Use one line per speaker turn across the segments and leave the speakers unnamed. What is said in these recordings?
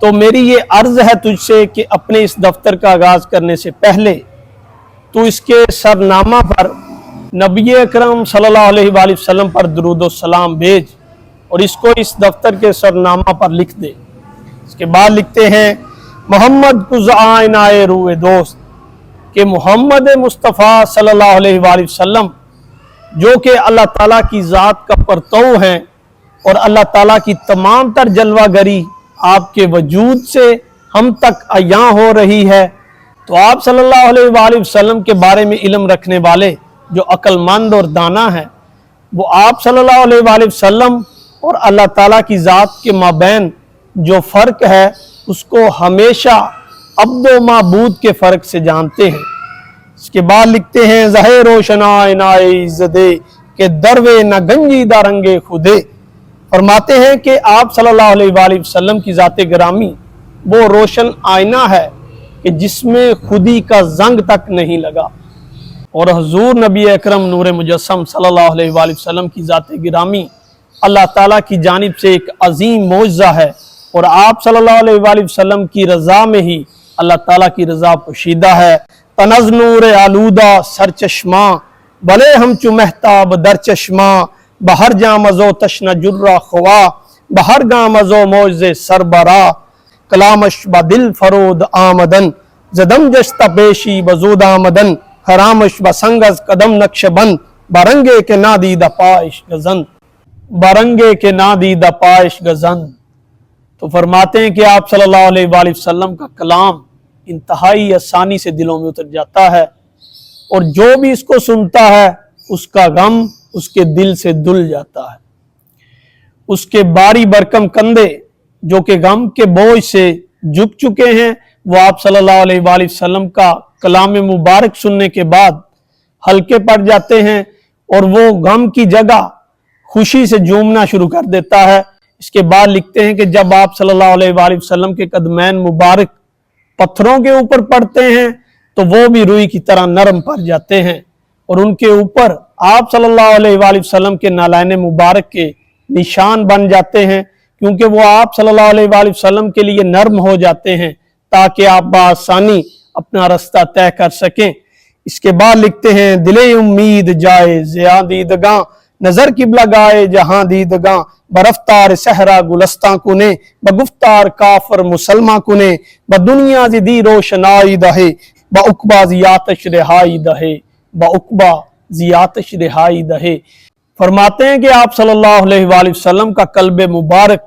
تو میری یہ عرض ہے تجھ سے کہ اپنے اس دفتر کا آغاز کرنے سے پہلے تو اس کے سرنامہ پر نبی اکرم صلی اللہ علیہ وآلہ وسلم پر درود و سلام بھیج اور اس کو اس دفتر کے سرنامہ پر لکھ دے۔ اس کے بعد لکھتے ہیں محمد کز آئنائے روئے دوست، کہ محمد مصطفیٰ صلی اللہ علیہ وآلہ وسلم جو کہ اللہ تعالیٰ کی ذات کا پرتو ہیں اور اللہ تعالیٰ کی تمام تر جلوہ گری آپ کے وجود سے ہم تک عیاں ہو رہی ہے، تو آپ صلی اللہ علیہ وآلہ وسلم کے بارے میں علم رکھنے والے جو عقل مند اور دانا ہیں، وہ آپ صلی اللہ علیہ وآلہ وسلم اور اللہ تعالیٰ کی ذات کے مابین جو فرق ہے اس کو ہمیشہ عبد و معبود کے فرق سے جانتے ہیں۔ اس کے بعد لکھتے ہیں زہے روشنا عنائے عزدے کہ دروے نہ گنجی دا رنگے خودے، فرماتے ہیں کہ آپ صلی اللہ علیہ وآلہ وسلم کی ذات گرامی وہ روشن آئینہ ہے کہ جس میں خودی کا زنگ تک نہیں لگا، اور حضور نبی اکرم نور مجسم صلی اللہ علیہ وآلہ وسلم کی ذات گرامی اللہ تعالیٰ کی جانب سے ایک عظیم معجزہ ہے، اور آپ صلی اللہ علیہ وآلہ وسلم کی رضا میں ہی اللہ تعالیٰ کی رضا پوشیدہ ہے۔ تنز نور آلودہ سر چشمہ بلے ہم چو مہتاب در چشمہ، بہر جامزو تشنہ جرہ خوا بہر گامزو موجز سربرا، کلامش با دل فرود آمدن زدم جشتا پیشی بزود آمدن، حرامش با سنگز قدم نقش بند برنگے کے نادیدہ پائش گزند، برنگے کے نادیدہ پائش گزند۔ تو فرماتے ہیں کہ آپ صلی اللہ علیہ وآلہ وسلم کا کلام انتہائی آسانی سے دلوں میں اتر جاتا ہے، اور جو بھی اس کو سنتا ہے اس کا غم اس کے دل سے دل جاتا ہے۔ اس کے باری برکم کندھے جو کہ غم کے بوجھ سے جھک چکے ہیں، وہ آپ صلی اللہ علیہ وآلہ وسلم کا کلام مبارک سننے کے بعد ہلکے پڑ جاتے ہیں، اور وہ غم کی جگہ خوشی سے جھومنا شروع کر دیتا ہے۔ اس کے بعد لکھتے ہیں کہ جب آپ صلی اللہ علیہ وآلہ وسلم کے قدمین مبارک پتھروں کے اوپر پڑتے ہیں تو وہ بھی روئی کی طرح نرم پڑ جاتے ہیں، اور ان کے اوپر آپ صلی اللہ علیہ وآلہ وسلم کے نالین مبارک کے نشان بن جاتے ہیں، کیونکہ وہ آپ صلی اللہ علیہ وآلہ وسلم کے لیے نرم ہو جاتے ہیں تاکہ آپ بآسانی اپنا رستہ طے کر سکیں۔ اس کے بعد لکھتے ہیں دل امید جائے زیاں دیدگاں، نظر قبلہ گائے جہاں دیدگاں، برفتار صحرا گلستاں کنے، بگفتار کافر مسلمہ کنے، بدنیا زدی روشنائی دہے، با اقبا زیاتش رہائی دہے، با اقبا زیاتش رہائی دہے۔ فرماتے ہیں کہ آپ صلی اللہ علیہ وآلہ وسلم کا قلب مبارک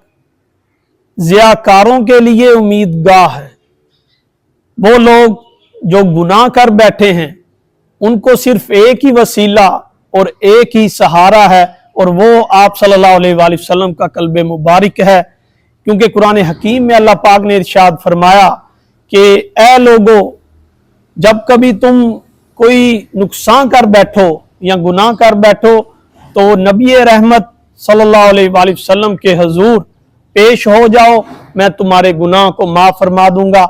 ضیاءکاروں کے لیے امیدگاہ ہے۔ وہ لوگ جو گناہ کر بیٹھے ہیں ان کو صرف ایک ہی وسیلہ اور ایک ہی سہارا ہے، اور وہ آپ صلی اللہ علیہ وآلہ وسلم کا قلب مبارک ہے، کیونکہ قرآن حکیم میں اللہ پاک نے ارشاد فرمایا کہ اے لوگو، جب کبھی تم کوئی نقصان کر بیٹھو یا گناہ کر بیٹھو تو نبی رحمت صلی اللہ علیہ وآلہ وسلم کے حضور پیش ہو جاؤ، میں تمہارے گناہ کو معاف فرما دوں گا۔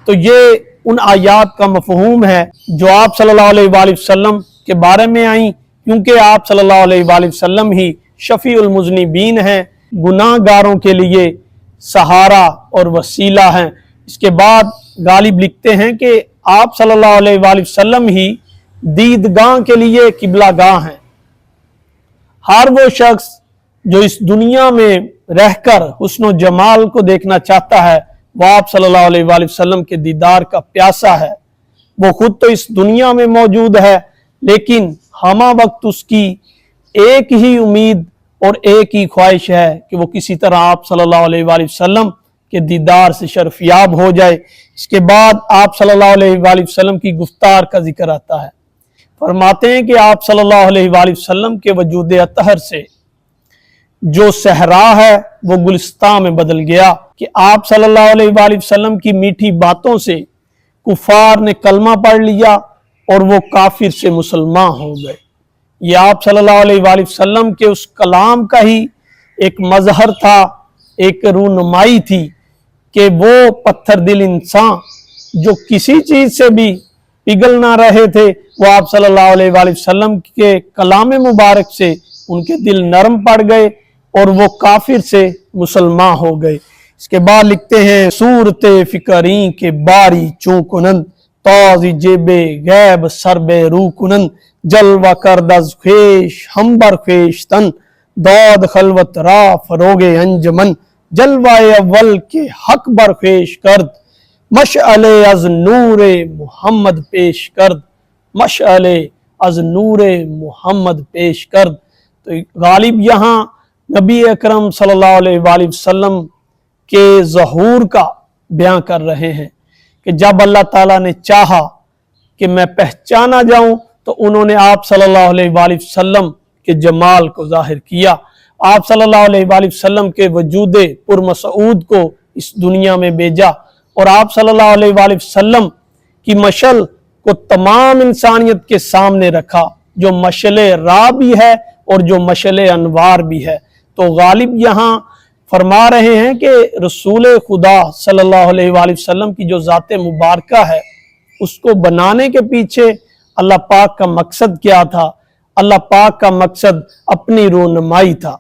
تو یہ ان آیات کا مفہوم ہے جو آپ صلی اللہ علیہ وآلہ وسلم کے بارے میں آئیں، کیونکہ آپ صلی اللہ علیہ وآلہ وسلم ہی شفیع المذنبین ہیں، گناہ گاروں کے لیے سہارا اور وسیلہ ہیں۔ اس کے بعد غالب لکھتے ہیں کہ آپ صلی اللہ علیہ وآلہ وسلم ہی دیدگاہ کے لیے قبلہ گاہ ہیں۔ ہر وہ شخص جو اس دنیا میں رہ کر حسن و جمال کو دیکھنا چاہتا ہے وہ آپ صلی اللہ علیہ وآلہ وسلم کے دیدار کا پیاسا ہے۔ وہ خود تو اس دنیا میں موجود ہے، لیکن ہمہ وقت اس کی ایک ہی امید اور ایک ہی خواہش ہے کہ وہ کسی طرح آپ صلی اللہ علیہ وآلہ وسلم کے دیدار سے شرفیاب ہو جائے۔ اس کے بعد آپ صلی اللہ علیہ وآلہ وسلم کی گفتار کا ذکر آتا ہے۔ فرماتے ہیں کہ آپ صلی اللہ علیہ وآلہ وسلم کے وجود اطہر سے جو صحرا ہے وہ گلستان میں بدل گیا، کہ آپ صلی اللہ علیہ وآلہ وسلم کی میٹھی باتوں سے کفار نے کلمہ پڑھ لیا اور وہ کافر سے مسلمان ہو گئے۔ یہ آپ صلی اللہ علیہ وآلہ وسلم کے اس کلام کا ہی ایک مظہر تھا، ایک رونمائی تھی کہ وہ پتھر دل انسان جو کسی چیز سے بھی پگھل نہ رہے تھے، وہ آپ صلی اللہ علیہ وآلہ وسلم کے کلام مبارک سے ان کے دل نرم پڑ گئے اور وہ کافر سے مسلمان ہو گئے۔ اس کے بعد لکھتے ہیں صورت فکریں کے باری چوں کنند تازی جیب غیب سر بے رو کنند جلوہ کردز خویش ہمبر خویشتن داد خلوت را فروغ انجمن جلوہ اول کے حق بر خویش کرد مشعل از نور محمد پیش کرد مشعل از نور محمد پیش کرد۔ تو غالب یہاں نبی اکرم صلی اللہ علیہ وآلہ وسلم کے ظہور کا بیان کر رہے ہیں کہ جب اللہ تعالیٰ نے چاہا کہ میں پہچانا جاؤں تو انہوں نے آپ صلی اللہ علیہ وآلہ وسلم کے جمال کو ظاہر کیا، آپ صلی اللہ علیہ وآلہ وسلم کے وجود پرمسعود کو اس دنیا میں بھیجا، اور آپ صلی اللہ علیہ وآلہ وسلم کی مشعل کو تمام انسانیت کے سامنے رکھا، جو مشعل راہ بھی ہے اور جو مشعل انوار بھی ہے۔ تو غالب یہاں فرما رہے ہیں کہ رسول خدا صلی اللہ علیہ وآلہ وسلم کی جو ذات مبارکہ ہے اس کو بنانے کے پیچھے اللہ پاک کا مقصد کیا تھا؟ اللہ پاک کا مقصد اپنی رونمائی تھا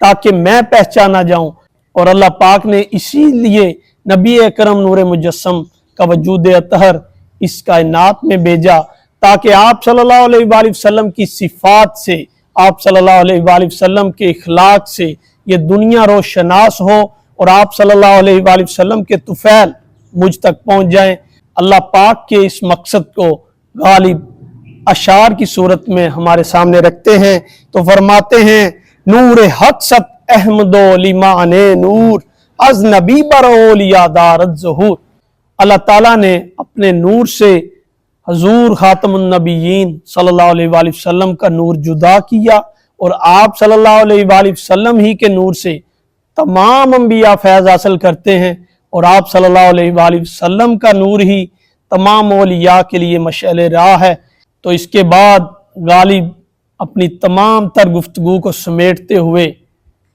تاکہ میں پہچانا جاؤں، اور اللہ پاک نے اسی لیے نبی اکرم نور مجسم کا وجود اطہر اس کائنات میں بھیجا تاکہ آپ صلی اللہ علیہ وآلہ وسلم کی صفات سے، آپ صلی اللہ علیہ وآلہ وسلم کے اخلاق سے یہ دنیا روشناس ہو اور آپ صلی اللہ علیہ وآلہ وسلم کے طفیل مجھ تک پہنچ جائیں۔ اللہ پاک کے اس مقصد کو غالب اشعار کی صورت میں ہمارے سامنے رکھتے ہیں تو فرماتے ہیں نور حق ست احمد و لیمان نور از نبی بر اولیاء دارت ظہور۔ اللہ تعالیٰ نے اپنے نور سے حضور خاتم النبیین صلی اللہ علیہ وآلہ وسلم کا نور جدا کیا، اور آپ صلی اللہ علیہ وآلہ وسلم ہی کے نور سے تمام انبیاء فیض حاصل کرتے ہیں، اور آپ صلی اللہ علیہ وآلہ وسلم کا نور ہی تمام اولیاء کے لیے مشعل راہ ہے۔ تو اس کے بعد غالب اپنی تمام تر گفتگو کو سمیٹتے ہوئے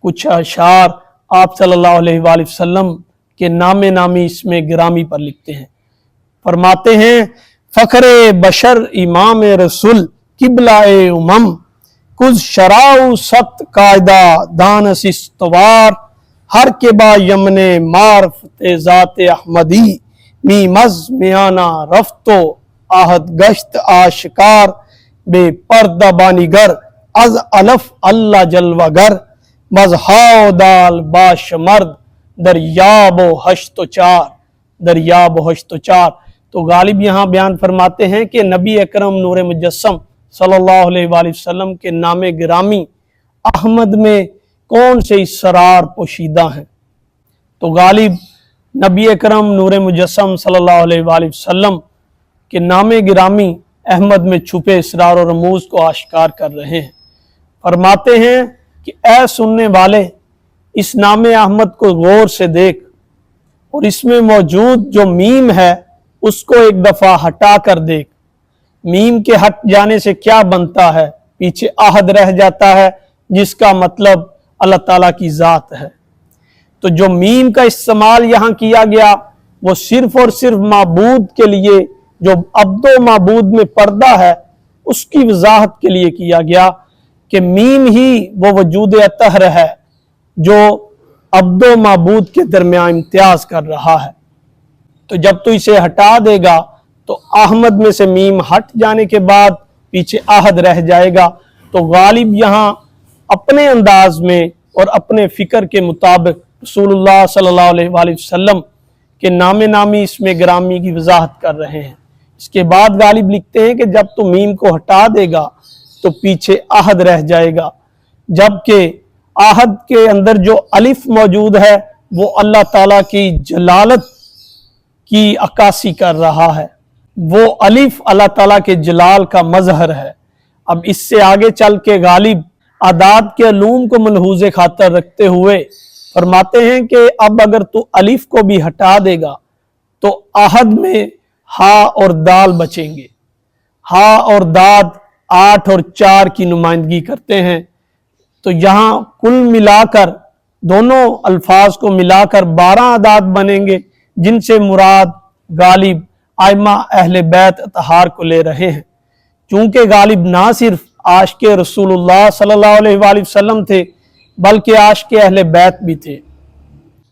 کچھ اشعار آپ صلی اللہ علیہ وآلہ وسلم کے نام نامی اس میں گرامی پر لکھتے ہیں۔ فرماتے ہیں فخر بشر امام رسول قبلہ امم کز شراؤ ست قاعدہ دانس استوار ہر کے با یمن معرفت ذات احمدی می مز میانہ رفتو آہد گشت آشکار بے پردہ بانیگر از الف اللہ جلوہ گر مزہاو دال باش مرد دریاب و ہشت و چار دریاب و ہشت و چار۔ تو غالب یہاں بیان فرماتے ہیں کہ نبی اکرم نور مجسم صلی اللہ علیہ وآلہ وسلم کے نام گرامی احمد میں کون سے اسرار پوشیدہ ہیں۔ تو غالب نبی اکرم نور مجسم صلی اللہ علیہ وآلہ وسلم کے نام گرامی احمد میں چھپے اسرار و رموز کو آشکار کر رہے ہیں۔ فرماتے ہیں کہ اے سننے والے اس نام احمد کو غور سے دیکھ، اور اس میں موجود جو میم ہے اس کو ایک دفعہ ہٹا کر دیکھ۔ میم کے ہٹ جانے سے کیا بنتا ہے؟ پیچھے عہد رہ جاتا ہے جس کا مطلب اللہ تعالیٰ کی ذات ہے۔ تو جو میم کا استعمال یہاں کیا گیا وہ صرف اور صرف معبود کے لیے، جو عبد و معبود میں پردہ ہے اس کی وضاحت کے لیے کیا گیا کہ میم ہی وہ وجود اطہر ہے جو عبد و معبود کے درمیان امتیاز کر رہا ہے۔ تو جب تو اسے ہٹا دے گا تو احمد میں سے میم ہٹ جانے کے بعد پیچھے عہد رہ جائے گا۔ تو غالب یہاں اپنے انداز میں اور اپنے فکر کے مطابق رسول اللہ صلی اللہ علیہ وآلہ وسلم کے نام نامی اس میں گرامی کی وضاحت کر رہے ہیں۔ اس کے بعد غالب لکھتے ہیں کہ جب تو میم کو ہٹا دے گا تو پیچھے عہد رہ جائے گا، جبکہ عہد کے اندر جو الف موجود ہے وہ اللہ تعالیٰ کی جلالت کی عکاسی کر رہا ہے، وہ الف اللہ تعالیٰ کے جلال کا مظہر ہے۔ اب اس سے آگے چل کے غالب اعداد کے علوم کو ملحوظ خاطر رکھتے ہوئے فرماتے ہیں کہ اب اگر تو الف کو بھی ہٹا دے گا تو عہد میں ہا اور دال بچیں گے۔ ہا اور داد 8 اور 4 کی نمائندگی کرتے ہیں، تو یہاں کل ملا کر دونوں الفاظ کو ملا کر 12 اعداد بنیں گے، جن سے مراد غالب ائمہ اہل بیت اطہار کو لے رہے ہیں، چونکہ غالب نہ صرف عاشق رسول اللہ صلی اللہ علیہ وآلہ وسلم تھے بلکہ عاشق اہل بیت بھی تھے۔